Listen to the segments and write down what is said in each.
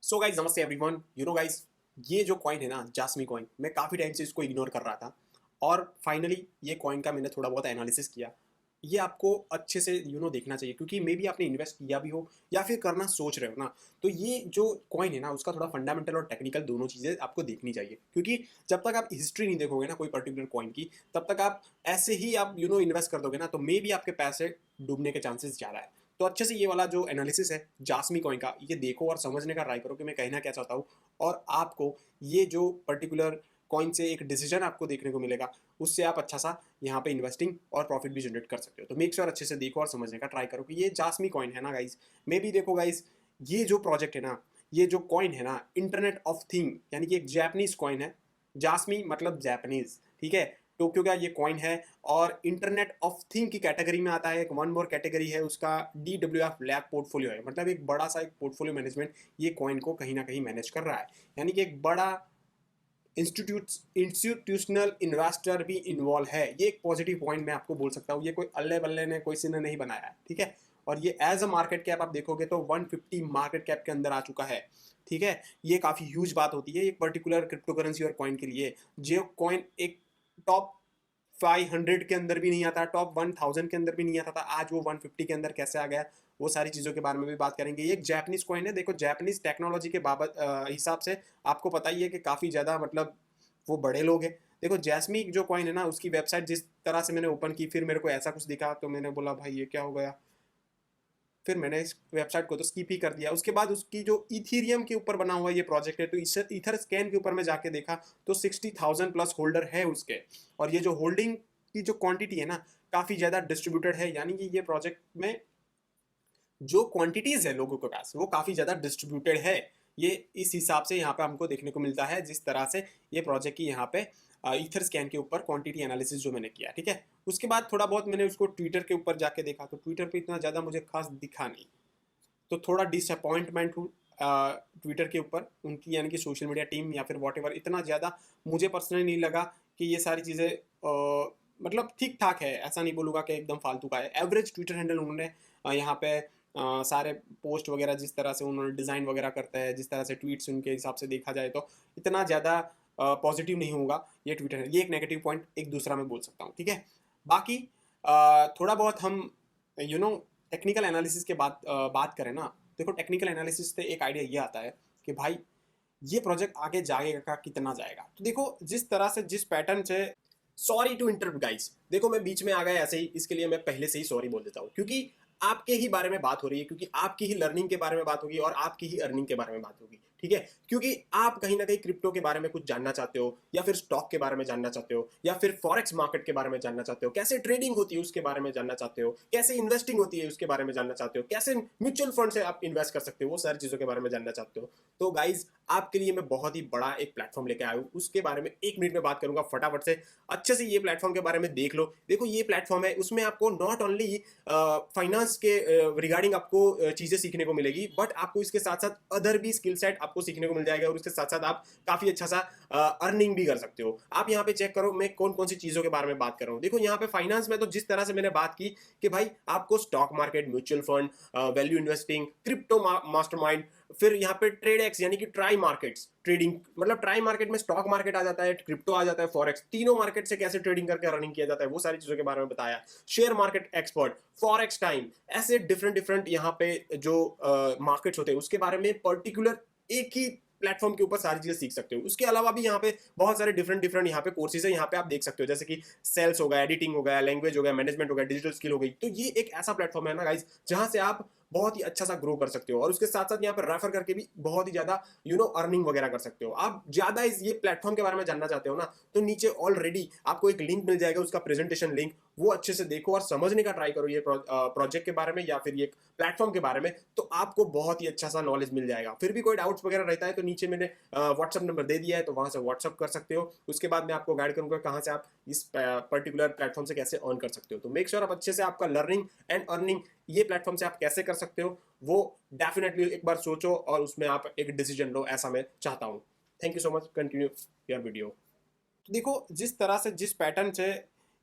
So guys नमस्ते everyone. Guys, ये जो कॉइन है ना, जास्मी कॉइन, मैं काफ़ी टाइम से इसको इग्नोर कर रहा था और फाइनली ये कॉइन का मैंने थोड़ा बहुत एनालिसिस किया। ये आपको अच्छे से देखना चाहिए, क्योंकि मे बी आपने इन्वेस्ट किया भी हो या फिर करना सोच रहे हो ना, तो ये जो कॉइन है ना, उसका थोड़ा फंडामेंटल और टेक्निकल दोनों चीज़ें आपको देखनी चाहिए। क्योंकि जब तक आप हिस्ट्री नहीं देखोगे ना कोई पर्टिकुलर कॉइन की, तब तक आप ऐसे ही आप इन्वेस्ट कर दोगे ना, तो मे बी आपके पैसे डूबने के चांसेस ज़्यादा है। तो अच्छे से ये वाला जो एनालिसिस है जास्मी कॉइन का, ये देखो और समझने का ट्राई करो कि मैं कहना क्या चाहता हूँ। और आपको ये जो पर्टिकुलर कॉइन से एक डिसीजन आपको देखने को मिलेगा, उससे आप अच्छा सा यहाँ पे इन्वेस्टिंग और प्रॉफिट भी जनरेट कर सकते हो। तो मेक श्योर अच्छे से देखो और समझने का ट्राई करो कि ये जास्मी कॉइन है ना गाइज। मे भी देखो गाइज, ये जो प्रोजेक्ट है ना, ये जो कॉइन है ना, इंटरनेट ऑफ थिंग, यानी कि एक जैपनीज कॉइन है। जास्मी मतलब जैपनीज, ठीक है। टोक्यो का ये कॉइन है और इंटरनेट ऑफ थिंग की कैटेगरी में आता है। एक वन मोर कैटेगरी है उसका, DWF लैब पोर्टफोलियो है, मतलब एक बड़ा सा एक पोर्टफोलियो मैनेजमेंट ये कॉइन को कहीं ना कहीं मैनेज कर रहा है। यानी कि एक बड़ा इंस्टीट्यूशनल इन्वेस्टर भी इन्वॉल्व है। ये एक पॉजिटिव पॉइंट मैं आपको बोल सकता हूँ। ये कोई अल्ले बल्ले ने कोई ने नहीं बनाया है, ठीक है। और ये एज अ मार्केट कैप आप देखोगे तो 150 मार्केट कैप के अंदर आ चुका है, ठीक है। ये काफ़ी ह्यूज बात होती है एक पर्टिकुलर क्रिप्टो करेंसी और कॉइन के लिए। जो कॉइन एक टॉप 500 के अंदर भी नहीं आता, टॉप 1000 के अंदर भी नहीं आता था, आज वो 150 के अंदर कैसे आ गया, वो सारी चीज़ों के बारे में भी बात करेंगे। ये एक जापानीज कॉइन है। देखो, जापानीज टेक्नोलॉजी के बाबत हिसाब से आपको पता ही है कि काफ़ी ज़्यादा मतलब वो बड़े लोग हैं। देखो, जैस्मी जो कॉइन है ना, उसकी वेबसाइट जिस तरह से मैंने ओपन की, फिर मेरे को ऐसा कुछ दिखा तो मैंने बोला भाई ये क्या हो गया। फिर मैंने इस वेबसाइट को तो स्किप ही कर दिया। उसके बाद उसकी जो इथीरियम के ऊपर बना हुआ ये प्रोजेक्ट है, तो इस ईथर स्कैन के ऊपर मैं जाके देखा तो 60,000 प्लस होल्डर है उसके। और ये जो होल्डिंग की जो क्वांटिटी है ना, काफ़ी ज़्यादा डिस्ट्रीब्यूटेड है। यानी कि ये प्रोजेक्ट में जो क्वांटिटीज है लोगों के पास, वो काफ़ी ज़्यादा डिस्ट्रीब्यूटेड है। ये इस हिसाब से यहाँ पे हमको देखने को मिलता है, जिस तरह से ये प्रोजेक्ट की यहाँ पे ईथर स्कैन के ऊपर क्वांटिटी एनालिसिस जो मैंने किया, ठीक है। उसके बाद थोड़ा बहुत मैंने उसको ट्विटर के ऊपर जाके देखा, तो ट्विटर पे इतना ज़्यादा मुझे खास दिखा नहीं। तो थोड़ा डिसअपॉइंटमेंट हूँ ट्विटर के ऊपर, उनकी यानी कि सोशल मीडिया टीम या फिर वॉट एवर, इतना ज़्यादा मुझे पर्सनली नहीं लगा कि ये सारी चीज़ें मतलब ठीक ठाक है। ऐसा नहीं बोलूँगा कि एकदम फालतू का है। एवरेज ट्विटर हैंडल उन्होंने यहाँ पे सारे पोस्ट वगैरह जिस तरह से उन्होंने डिज़ाइन वगैरह करते हैं, जिस तरह से ट्वीट्स उनके हिसाब से देखा जाए तो इतना ज़्यादा पॉजिटिव नहीं होगा ये ट्विटर है। ये एक नेगेटिव पॉइंट एक दूसरा मैं बोल सकता हूँ, ठीक है। बाकी थोड़ा बहुत हम यू नो टेक्निकल एनालिसिस के बात करें ना, देखो टेक्निकल एनालिसिस से एक आइडिया ये आता है कि भाई ये प्रोजेक्ट आगे जाएगा का कितना जाएगा। तो देखो, जिस तरह से जिस पैटर्न से, सॉरी टू इंटरप्ट गाइस, देखो मैं बीच में आ गया ऐसे ही, इसके लिए मैं पहले से ही सॉरी बोल देता हूँ, क्योंकि आपके ही बारे में बात हो रही है, क्योंकि आपकी ही लर्निंग के बारे में बात होगी और आपकी ही अर्निंग के बारे में बात होगी, ठीक है। क्योंकि आप कहीं ना कहीं क्रिप्टो के बारे में कुछ जानना चाहते हो, या फिर स्टॉक के बारे में जानना चाहते हो, या फिर फॉरेक्स मार्केट के बारे में जानना चाहते हो, कैसे ट्रेडिंग होती है उसके बारे में जानना चाहते हो, कैसे इन्वेस्टिंग होती है उसके बारे में जानना चाहते हो, कैसे म्यूचुअल फंड से आप इन्वेस्ट कर सकते हो, वो सारी चीजों के बारे में जानना चाहते हो। तो गाइज, आपके लिए मैं बहुत ही बड़ा एक प्लेटफॉर्म लेके आया हूँ, उसके बारे में 1 मिनट में बात करूंगा फटाफट से। अच्छे से ये प्लेटफॉर्म के बारे में देख लो। देखो, ये प्लेटफॉर्म है, उसमें आपको नॉट ओनली फाइनेंस के रिगार्डिंग आपको चीजें सीखने को मिलेगी, बट आपको इसके साथ साथ अदर भी स्किल सेट आपको सीखने को मिल जाएगा, और उसके साथ साथ आप काफी अच्छा सा अर्निंग भी कर सकते हो। आप यहाँ पे चेक करो मैं कौन कौन सी चीजों के बारे में बात कर रहा हूँ। देखो, यहाँ पे फाइनेंस में तो जिस तरह से मैंने बात की कि भाई आपको stock market, mutual fund, value investing, crypto mastermind, फिर यहाँ पे ट्रेड एक्स यानी कि ट्राई मार्केट्स ट्रेडिंग, मतलब ट्राई मार्केट में स्टॉक मार्केट आ जाता है, क्रिप्टो आ जाता है, फॉरेक्स, तीनों मार्केट से कैसे ट्रेडिंग करके रनिंग किया जाता है, वो सारी चीजों के बारे में बताया। Share market expert, forex time, ऐसे डिफरेंट डिफरेंट यहाँ पे जो मार्केट्स होते हैं उसके बारे में पर्टिकुलर एक ही प्लेटफॉर्म के ऊपर सारी चीजें सीख सकते हो। उसके अलावा भी यहाँ पे बहुत सारे डिफरेंट डिफरेंट यहाँ पे कोर्सेज है, यहाँ पे आप देख सकते हो, जैसे कि सेल्स हो गया, एडिटिंग हो गया, लैंग्वेज हो गया, मैनेजमेंट हो गया, डिजिटल स्किल हो गई। तो ये एक ऐसा प्लेटफॉर्म है ना गाइज, जहां से आप बहुत ही अच्छा सा ग्रो कर सकते हो, और उसके साथ साथ यहाँ पर रेफर करके भी बहुत ही ज्यादा अर्निंग वगैरह कर सकते हो। आप ज्यादा इस ये प्लेटफॉर्म के बारे में जानना चाहते हो ना, तो नीचे ऑलरेडी आपको एक लिंक मिल जाएगा, उसका प्रेजेंटेशन लिंक, वो अच्छे से देखो और समझने का ट्राई करो ये प्रोजेक्ट के बारे में या फिर ये प्लेटफॉर्म के बारे में, तो आपको बहुत ही अच्छा सा नॉलेज मिल जाएगा। फिर भी कोई डाउट्स वगैरह रहता है तो नीचे मैंने व्हाट्सअप नंबर दे दिया है, तो वहां से व्हाट्सअप कर सकते हो। उसके बाद मैं आपको गाइड करूंगा कहाँ से आप इस पर्टिकुलर प्लेटफॉर्म से कैसे अर्न कर सकते हो। तो मेक श्योर आप अच्छे से आपका लर्निंग एंड अर्निंग ये प्लेटफॉर्म से आप कैसे कर सकते हो, वो डेफिनेटली एक बार सोचो और उसमें आप एक डिसीजन लो, ऐसा मैं चाहता हूँ। Thank you so much, continue your video. तो देखो, जिस तरह से जिस पैटर्न से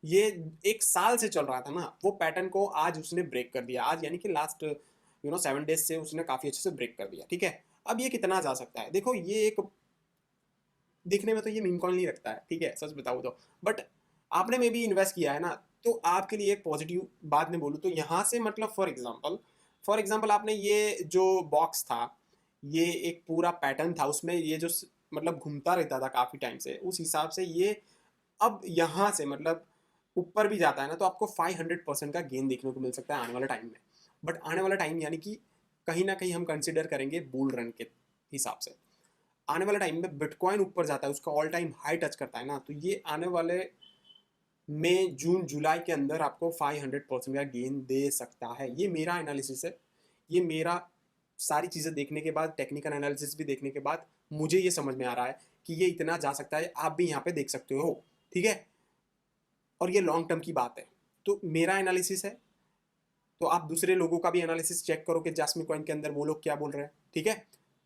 ये 1 साल से चल रहा था ना, वो पैटर्न को आज उसने ब्रेक कर दिया। आज यानी कि लास्ट 7 डेज से उसने काफ़ी अच्छे से ब्रेक कर दिया, ठीक है। अब ये कितना जा सकता है, देखो ये एक दिखने में तो ये मीम कॉइन नहीं रखता है, ठीक है, सच बताऊँ तो, बट आपने में भी इन्वेस्ट किया है ना, तो आपके लिए एक पॉजिटिव बात में बोलूँ तो यहाँ से मतलब फॉर एग्जाम्पल आपने ये जो बॉक्स था, ये एक पूरा पैटर्न था, उसमें ये जो मतलब घूमता रहता था काफ़ी टाइम से, उस हिसाब से ये अब यहाँ से मतलब ऊपर भी जाता है ना, तो आपको 500% का गेन देखने को मिल सकता है आने वाले टाइम में। बट आने वाला टाइम यानी कि कहीं ना कहीं हम कंसिडर करेंगे बुल रन के हिसाब से। आने वाले टाइम में बिटकॉइन ऊपर जाता है, उसका ऑल टाइम हाई टच करता है ना, तो ये आने वाले मई जून जुलाई के अंदर आपको 500% का गेन दे सकता है। ये मेरा एनालिसिस है, ये मेरा सारी चीज़ें देखने के बाद, टेक्निकल एनालिसिस भी देखने के बाद मुझे ये समझ में आ रहा है कि ये इतना जा सकता है, आप भी यहाँ पे देख सकते हो, ठीक है। और ये लॉन्ग टर्म की बात है, तो मेरा एनालिसिस है, तो आप दूसरे लोगों का भी एनालिसिस चेक करो कि जैस्मिन कॉइन के अंदर वो लोग क्या बोल रहे हैं, ठीक है।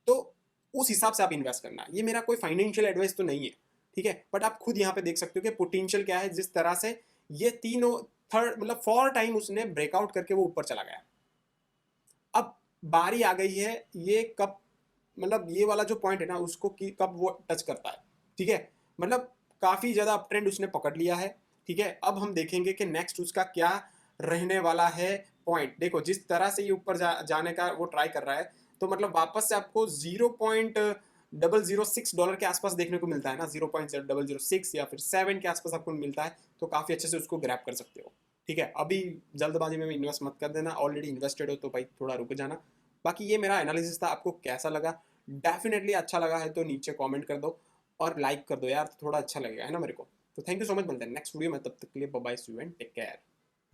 तो उस हिसाब से आप इन्वेस्ट करना है, ये मेरा कोई फाइनेंशियल एडवाइस तो नहीं है, ठीक है, बट आप खुद यहाँ पे देख सकते हो कि पोटेंशियल क्या है, जिस तरह से ये तीनों थर्ड मतलब 4 टाइम उसने ब्रेकआउट करके वो ऊपर चला गया। अब बारी आ गई है ये कब, मतलब ये वाला जो पॉइंट है ना उसको कि कब वो टच करता है, ठीक है। मतलब काफ़ी ज़्यादा अप ट्रेंड उसने पकड़ लिया है, ठीक है। अब हम देखेंगे कि नेक्स्ट उसका क्या रहने वाला है पॉइंट। देखो जिस तरह से ये ऊपर जाने का वो ट्राई कर रहा है, तो मतलब वापस से आपको 0.006 डॉलर के आसपास देखने को मिलता है ना, 0.006 या फिर 7 के आसपास आपको मिलता है, तो काफ़ी अच्छे से उसको ग्रैब कर सकते हो, ठीक है। अभी जल्दबाजी में इन्वेस्ट मत कर देना, ऑलरेडी इन्वेस्टेड हो तो भाई थोड़ा रुक जाना। बाकी ये मेरा एनालिसिस था, आपको कैसा लगा? डेफिनेटली अच्छा लगा है तो नीचे कमेंट कर दो और लाइक कर दो यार, तो थोड़ा अच्छा लगेगा है ना मेरे को। तो थैंक यू सो मच, मिलते हैं नेक्स्ट वीडियो में, तब तक के लिए bye bye, see you and take care.